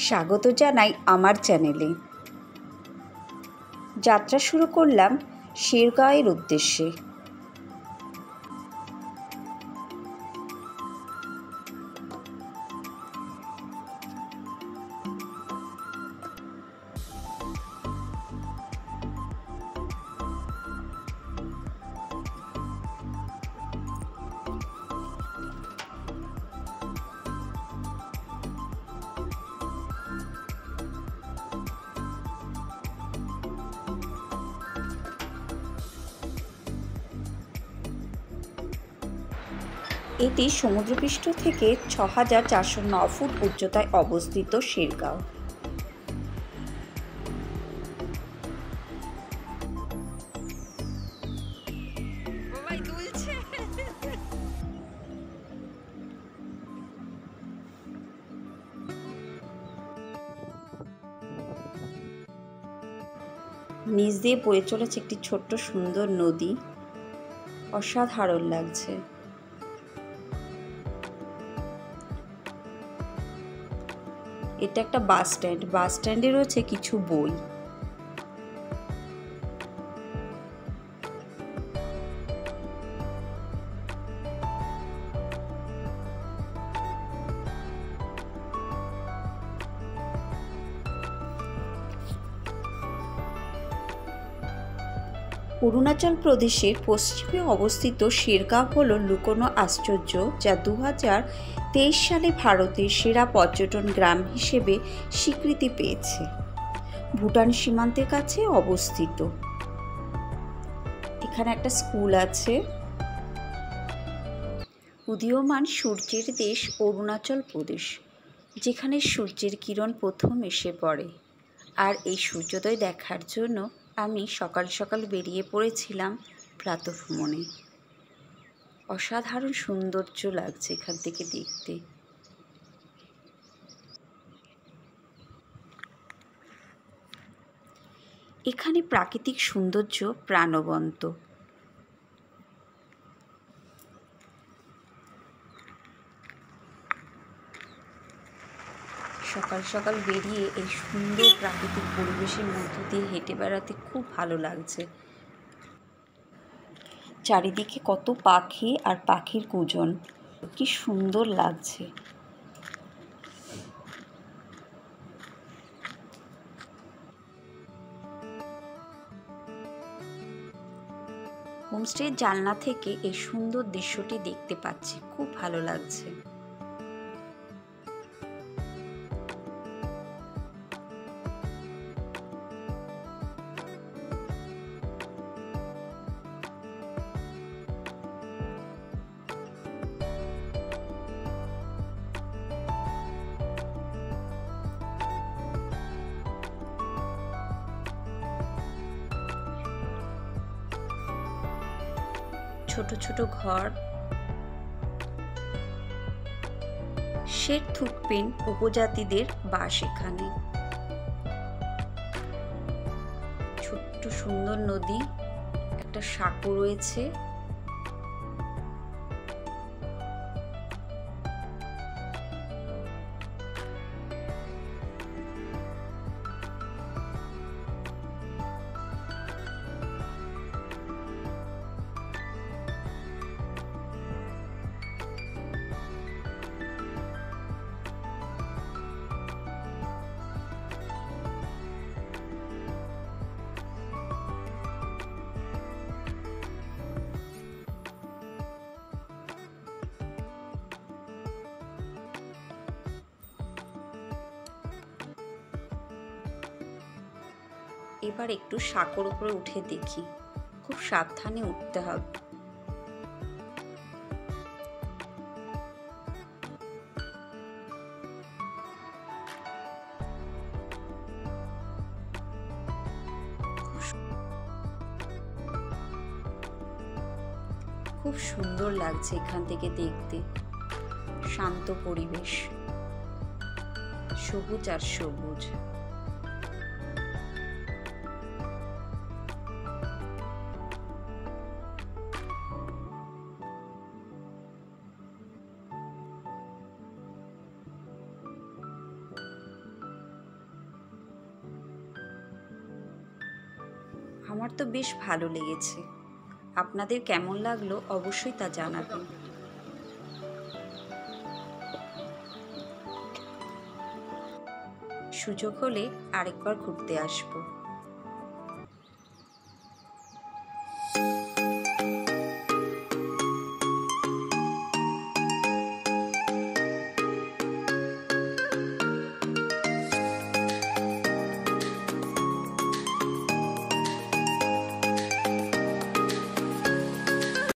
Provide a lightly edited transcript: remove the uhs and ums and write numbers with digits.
স্বাগত জানাই আমার চ্যানেলে। যাত্রা শুরু করলাম শেরগাঁওয়ের উদ্দেশ্যে। এটি সমুদ্রপৃষ্ঠ থেকে ৬,৪০৯ ফুট উচ্চতায় অবস্থিত শেরগাঁও। নিচ দিয়ে বয়ে চলেছে একটি ছোট্ট সুন্দর নদী, অসাধারণ লাগছে। এটা একটা বাস স্ট্যান্ড। বাস স্ট্যান্ডে রয়েছে কিছু বই। অরুণাচল প্রদেশের পশ্চিমে অবস্থিত শেরগাঁও হল লুকোনো আশ্চর্য, যা 2023 সালে ভারতের সেরা পর্যটন গ্রাম হিসেবে স্বীকৃতি পেয়েছে। ভুটান সীমান্তের কাছে অবস্থিত। এখানে একটা স্কুল আছে। উদীয়মান সূর্যের দেশ অরুণাচল প্রদেশ, যেখানে সূর্যের কিরণ প্রথম এসে পড়ে। আর এই সূর্যোদয় দেখার জন্য আমি সকাল সকাল বেরিয়ে পড়েছিলাম প্রাতঃভ্রমণে। অসাধারণ সৌন্দর্য লাগছে এখান থেকে দেখতে। এখানে প্রাকৃতিক সৌন্দর্য প্রাণবন্ত। সকাল সকাল বেরিয়ে এই সুন্দর প্রাকৃতিক পরিবেশের মধ্য দিয়ে হেঁটে বেড়াতে খুব ভালো লাগছে। চারিদিকে কত পাখি আর পাখির কুজন, কি সুন্দর লাগছে। হোমস্টের জানলা থেকে এই সুন্দর দৃশ্যটি দেখতে পাচ্ছি, খুব ভালো লাগছে। ছোট ছোট ঘর, শের থুকপেন উপজাতিদের বাস এখানে। ছোট্ট সুন্দর নদী, একটা সাঁকো রয়েছে। এবার একটু সাঁকোর উপরে উঠে দেখি। খুব সাবধানে উঠতে হবে। খুব সুন্দর লাগছে এখান থেকে দেখতে। শান্ত পরিবেশ, সবুজ আর সবুজ। আমার তো বেশ ভালো লেগেছে। আপনাদের কেমন লাগলো অবশ্যই তা জানাবেন। সুযোগ হলে আরেকবার ঘুরতে আসবো।